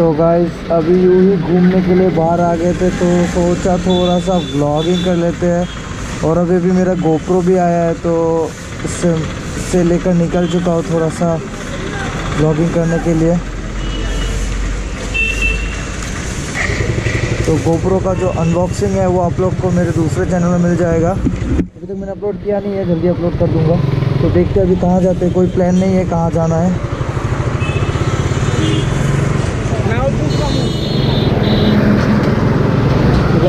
तो गाइस अभी यूँ ही घूमने के लिए बाहर आ गए थे, तो सोचा थोड़ा सा व्लॉगिंग कर लेते हैं। और अभी मेरा गोप्रो भी आया है, तो इससे लेकर निकल चुका हूँ थोड़ा सा व्लॉगिंग करने के लिए। तो गोप्रो का जो अनबॉक्सिंग है वो आप लोग को मेरे दूसरे चैनल में मिल जाएगा। अभी तक मैंने अपलोड किया नहीं है, जल्दी अपलोड कर दूंगा। तो देखते हैं अभी कहाँ जाते हैं, कोई प्लान नहीं है कहाँ जाना है।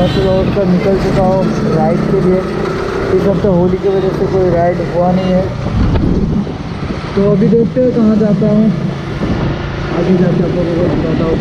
सुबह उठ कर निकल चुका हूँ राइड के लिए। इस हफ्ते होली की वजह से कोई राइड हुआ नहीं है, तो अभी देखते हैं कहाँ जाता हूँ। आगे जाके आप लोगों को बताता हूँ।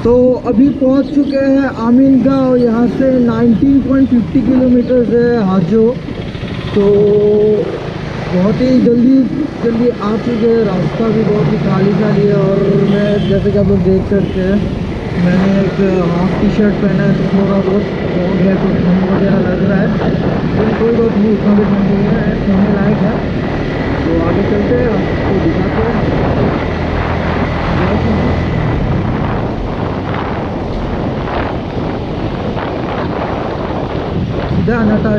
तो अभी पहुंच चुके हैं आमीन गाँव। यहाँ से 19.50 किलोमीटर है हाजो। तो बहुत ही जल्दी आ चुके हैं। रास्ता भी बहुत ही खाली है। और मैं जैसे कि आप लोग देख सकते हैं, मैंने एक हाफ टी शर्ट पहना है, तो थोड़ा बहुत फॉग है, तो ठंड वगैरह लग रहा है, लेकिन कोई बात नहीं, उतना भी ठंड नहीं है, सोने लायक है। तो आगे चलते हैं, आपको दिखाते हैं। सीधा आना था।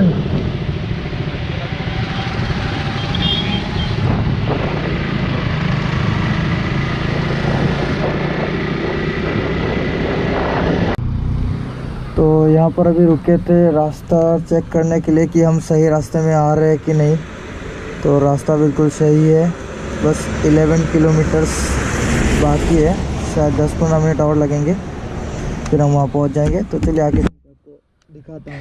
तो यहाँ पर अभी रुके थे रास्ता चेक करने के लिए कि हम सही रास्ते में आ रहे हैं कि नहीं। तो रास्ता बिल्कुल सही है, बस 11 किलोमीटर्स बाकी है, शायद 10-15 मिनट और लगेंगे, फिर हम वहाँ पहुँच जाएंगे। तो चलिए आगे आपको दिखाता हूँ।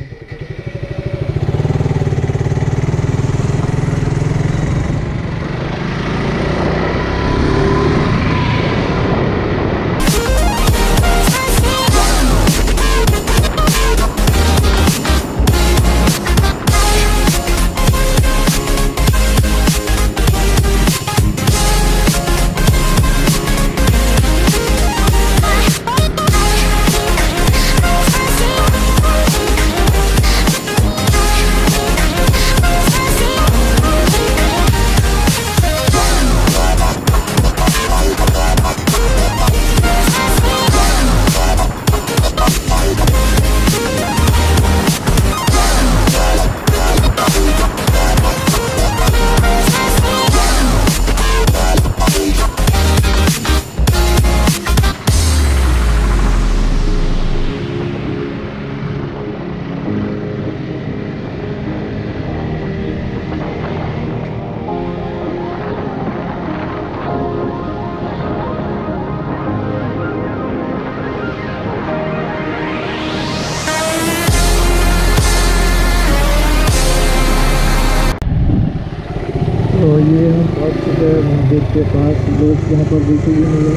तो ये हम पहुँच चुके हैं मंदिर के पास। लोग यहाँ पर बिल्कुल भी नहीं है,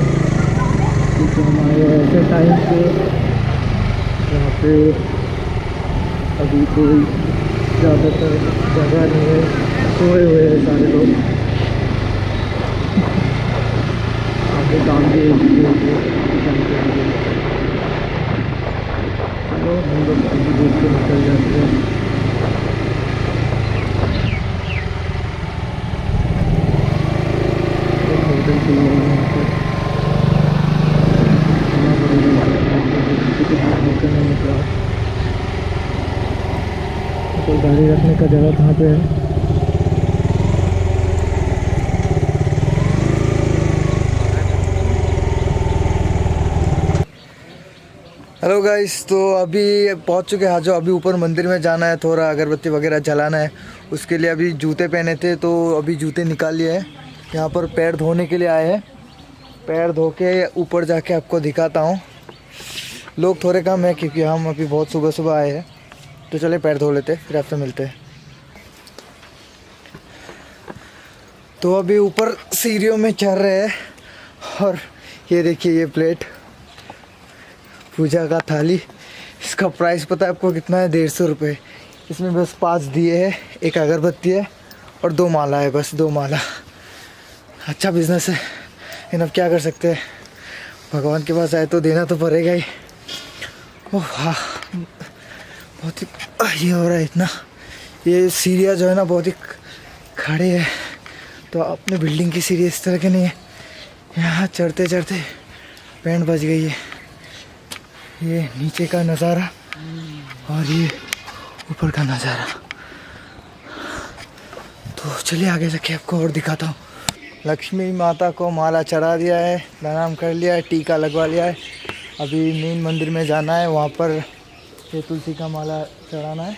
क्योंकि हम आए हैं ऐसे टाइम पे यहाँ पे अभी कोई ज़्यादातर जगह नहीं है, सोए हुए हैं सारे लोग। आगे काम भी चलो हम लोग अभी देख के निकल जाते हैं। तो गाड़ी रखने का जगह कहाँ पे है? हेलो गाइस, तो अभी पहुंच चुके हैं हाजो। अभी ऊपर मंदिर में जाना है, थोड़ा अगरबत्ती वगैरह जलाना है। उसके लिए अभी जूते पहने थे तो अभी जूते निकाल लिए हैं। यहाँ पर पैर धोने के लिए आए हैं। पैर धो के ऊपर जाके आपको दिखाता हूँ। लोग थोड़े कम है क्योंकि हम अभी बहुत सुबह सुबह आए हैं। तो चले पैर धो लेते, फिर आपसे मिलते हैं। तो अभी ऊपर सीढ़ियों में चढ़ रहे हैं और ये देखिए, ये प्लेट पूजा का थाली। इसका प्राइस पता है आपको कितना है? 150 रुपये। इसमें बस 5 दिए है, एक अगरबत्ती है और 2 माला है, बस 2 माला। अच्छा बिजनेस है, लेकिन अब क्या कर सकते हैं, भगवान के पास आए तो देना तो पड़ेगा ही। ओह हाँ, बहुत ही ये हो रहा है इतना। ये सीढ़ियाँ जो है ना बहुत ही खड़े है, तो अपने बिल्डिंग की सीढ़ी इस तरह के नहीं है। यहाँ चढ़ते चढ़ते पैंट बच गई है। ये नीचे का नज़ारा और ये ऊपर का नज़ारा। तो चलिए आगे जाके आपको और दिखाता हूँ। लक्ष्मी माता को माला चढ़ा दिया है, प्रणाम कर लिया है, टीका लगवा लिया है। अभी मेन मंदिर में जाना है, वहाँ पर ये तुलसी का माला चढ़ाना है।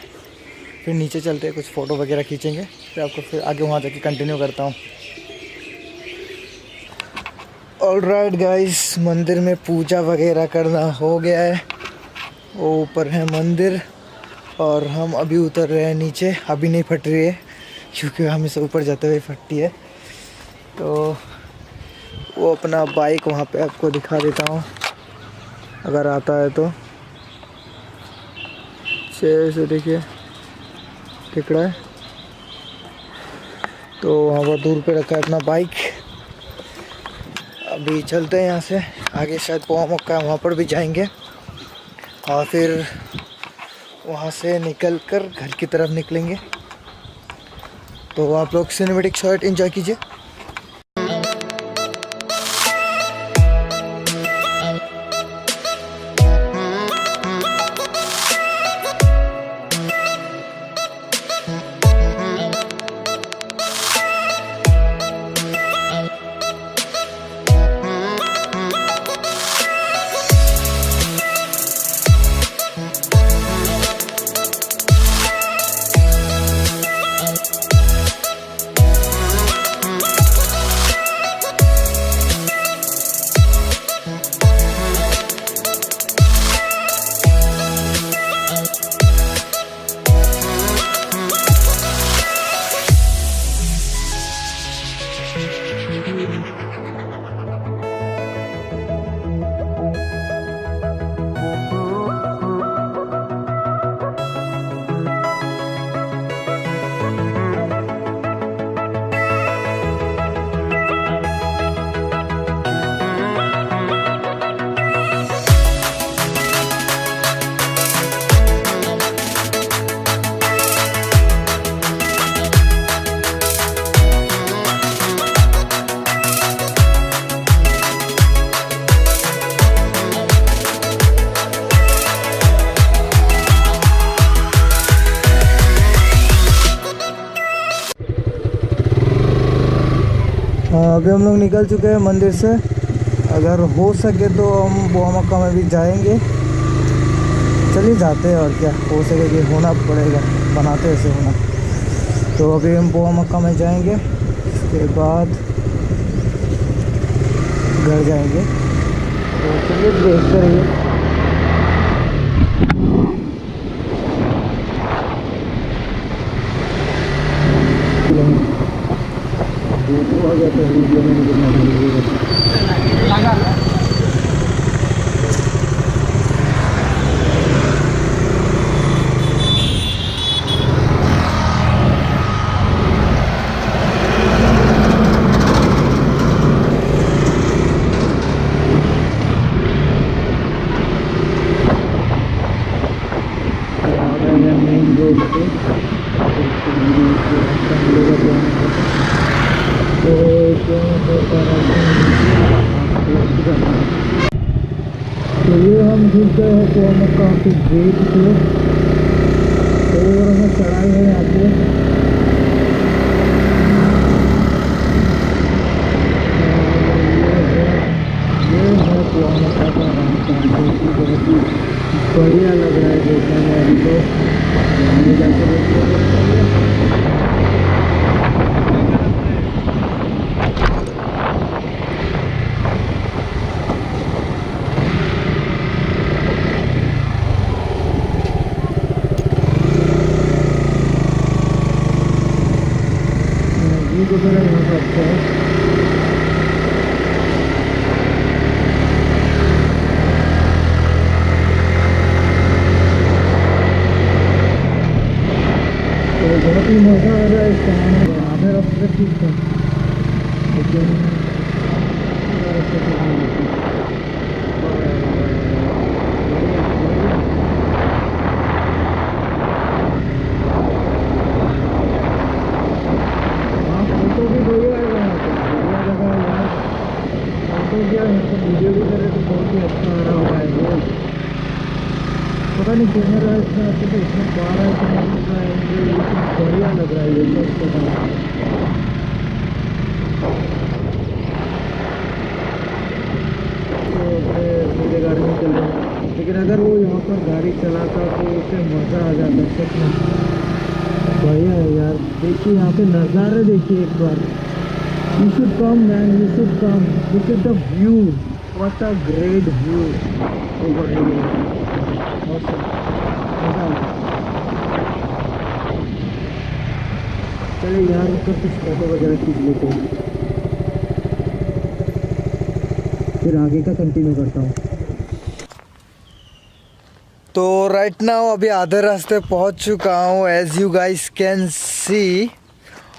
फिर नीचे चलते हैं, कुछ फ़ोटो वगैरह खींचेंगे, फिर आपको फिर आगे वहाँ जाके कंटिन्यू करता हूँ। ऑलराइट गाइस, मंदिर में पूजा वगैरह करना हो गया है। वो ऊपर है मंदिर और हम अभी उतर रहे हैं नीचे। अभी नहीं फट रही है क्योंकि हम इसे ऊपर जाते हुए फटती है। तो वो अपना बाइक वहाँ पे आपको दिखा देता हूँ, अगर आता है तो। से देखिए टिकड़ा है, तो वहाँ पर दूर पे रखा है अपना बाइक। अभी चलते हैं यहाँ से आगे, शायद पोआमक्का वहाँ पर भी जाएंगे और फिर वहाँ से निकल कर घर की तरफ निकलेंगे। तो आप लोग सिनेमैटिक शॉट एंजॉय कीजिए। अभी हम लोग निकल चुके हैं मंदिर से। अगर हो सके तो हम पोआमक्का में भी जाएंगे। चलिए जाते हैं, और क्या हो सके कि होना पड़ेगा, बनाते ऐसे होना। तो अभी हम पोआमक्का में जाएंगे, उसके बाद घर जाएंगे। तो चलिए देखते रहिए। तो ये हम घुस गए हैं पोआमक्का के गेट पे, और हमें चढ़ाई है यहाँ पे। ये है PoaMecca का रास्ता, जो कि बहुत ही बढ़िया लग रहा है देखने में। अभी तो आगे जाके देखते व्यू वगैरह यहाँ पर अच्छा है। तो बहुत ही मज़ा आ रहा है इस कहानी में। आधे रास्ते ठीक था, लेकिन आधे रास्ते ठीक नहीं होती। हाँ, फोटो भी बढ़िया आएगा यहाँ पे, बढ़िया जगह है यार। फोटो क्या मतलब वीडियो भी करे तो बहुत ही अच्छा आ रहा होगा ये। पता नहीं कैमरा इसमें आपको तो इसमें पा रहा है कि नहीं पा रहा है, मुझे लेकिन बढ़िया लग रहा है ये सब पता नहीं। तो मेरे गाड़ी में चल रहा है, लेकिन अगर वो यहाँ पर गाड़ी चलाता तो उसे मज़ा आ जाता सच में। बढ़िया है यार। देखिए यहाँ पे नज़ारे देखिए एक बार। You should come man, you should come, look at the view, what a great view over here. चलिए यहाँ रुक कर कुछ फोटो वगैरह खींच लेते हैं, फिर आगे का कंटिन्यू करता हूँ। तो राइट नाउ अभी आधे रास्ते पहुँच चुका हूँ, as you guys can see.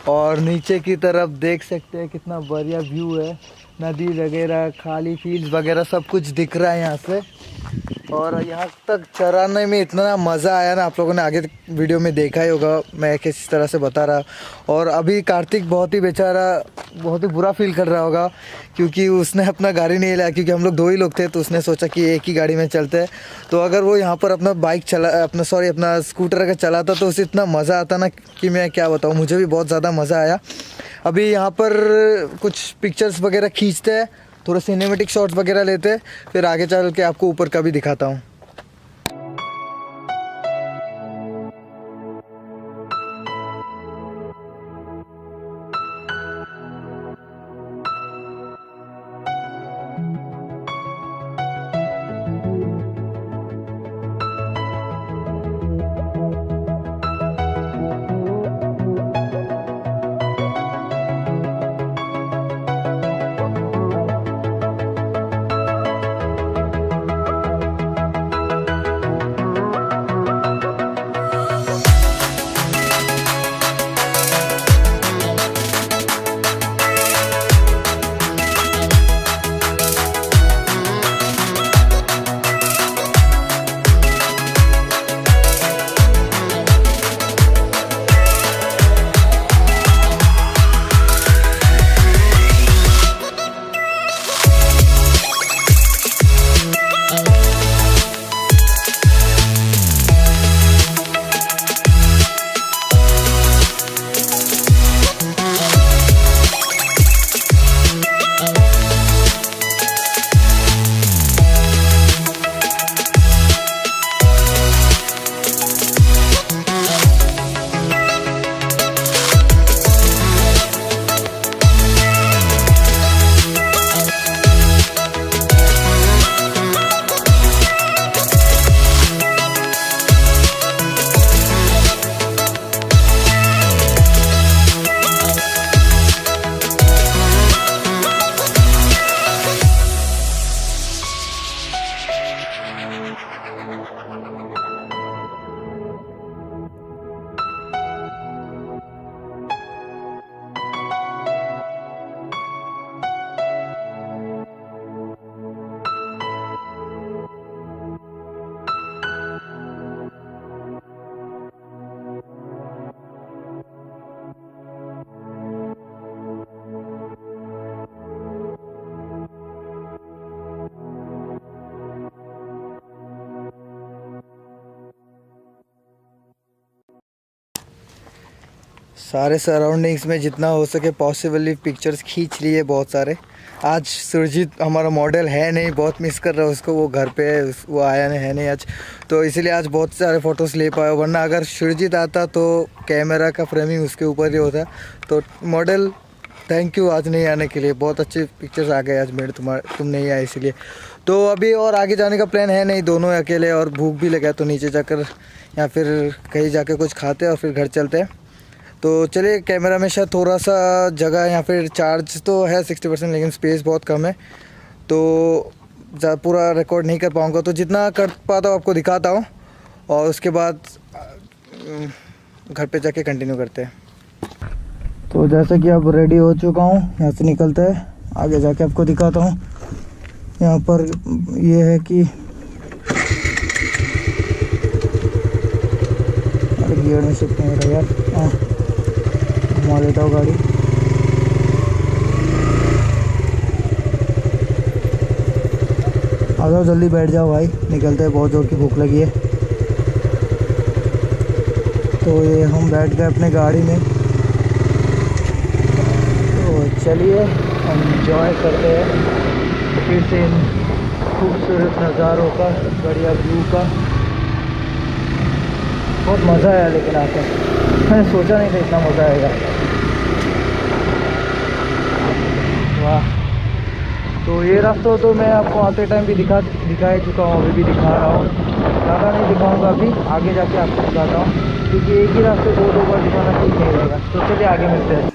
और नीचे की तरफ देख सकते हैं कितना बढ़िया व्यू है, नदी वगैरह, खाली फील्ड वगैरह सब कुछ दिख रहा है यहाँ से। और यहाँ तक चराने में इतना मज़ा आया ना, आप लोगों ने आगे वीडियो में देखा ही होगा मैं किस तरह से बता रहा। और अभी कार्तिक बहुत ही बेचारा बहुत ही बुरा फील कर रहा होगा, क्योंकि उसने अपना गाड़ी नहीं लाया, क्योंकि हम लोग 2 ही लोग थे तो उसने सोचा कि एक ही गाड़ी में चलते हैं। तो अगर वो यहाँ पर अपना बाइक चला अपना स्कूटर अगर चलाता तो उसे इतना मज़ा आता ना कि मैं क्या बताऊँ। मुझे भी बहुत ज़्यादा मज़ा आया। अभी यहाँ पर कुछ पिक्चर्स वगैरह खींचते हैं, थोड़े सिनेमेटिक शॉट्स वगैरह लेते हैं, फिर आगे चल के आपको ऊपर का भी दिखाता हूँ। सारे सराउंडिंग्स में जितना हो सके पॉसिबली पिक्चर्स खींच लिए बहुत सारे। आज सुरजीत हमारा मॉडल है नहीं, बहुत मिस कर रहा है उसको, वो घर पे है, वो आया है नहीं आज, तो इसीलिए आज बहुत सारे फ़ोटोज़ ले पाया। वरना अगर सुरजीत आता तो कैमरा का फ्रेमिंग उसके ऊपर ही होता। तो मॉडल थैंक यू आज नहीं आने के लिए, बहुत अच्छे पिक्चर्स आ गए आज मेरे, तुम नहीं आए इसीलिए। तो अभी और आगे जाने का प्लान है नहीं, दोनों अकेले, और भूख भी लगा तो नीचे जाकर या फिर कहीं जाके कुछ खाते और फिर घर चलते हैं। तो चलिए, कैमरा में शायद थोड़ा सा जगह या फिर चार्ज तो है 60%, लेकिन स्पेस बहुत कम है, तो पूरा रिकॉर्ड नहीं कर पाऊँगा। तो जितना कर पाता हूँ आपको दिखाता हूँ, और उसके बाद घर पे जाके कंटिन्यू करते हैं। तो जैसे कि अब रेडी हो चुका हूँ, यहाँ से निकलते हैं, आगे जाके आपको दिखाता हूँ। यहाँ पर ये है कि अरे गियर में शिफ्ट नहीं हो रहा यार, हाँ घुमा लेता हूँ गाड़ी। आ जाओ जल्दी बैठ जाओ भाई, निकलते हैं, बहुत जोर की भूख लगी है। तो ये हम बैठ गए अपने गाड़ी में, तो चलिए एंजॉय करते हैं फिर से इन खूबसूरत नज़ारों का, बढ़िया व्यू का। बहुत मज़ा आया लेकिन आकर, मैंने सोचा नहीं था इतना मज़ा आएगा। वाह। तो ये रास्ता तो मैं आपको आते टाइम भी दिखा ही चुका हूँ, अभी भी दिखा रहा हूँ, ज़्यादा नहीं दिखाऊंगा, अभी आगे जाके आपको दिखाता हूँ, क्योंकि एक ही रास्ते दो बार दिखाना ठीक नहीं रहेगा। तो चलिए आगे मिलते हैं।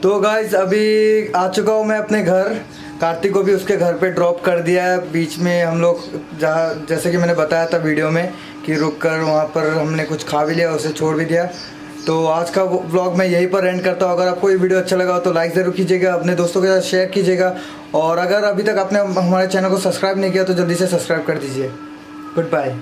तो गाइस अभी आ चुका हूँ मैं अपने घर, कार्तिक को भी उसके घर पे ड्रॉप कर दिया है। बीच में हम लोग जहाँ, जैसे कि मैंने बताया था वीडियो में कि रुक कर वहाँ पर हमने कुछ खा भी लिया, उसे छोड़ भी दिया। तो आज का व्लॉग मैं यहीं पर एंड करता हूँ। अगर आपको ये वीडियो अच्छा लगा तो लाइक ज़रूर कीजिएगा, अपने दोस्तों के साथ शेयर कीजिएगा, और अगर अभी तक आपने हमारे चैनल को सब्सक्राइब नहीं किया तो जल्दी से सब्सक्राइब कर दीजिए। Good bye.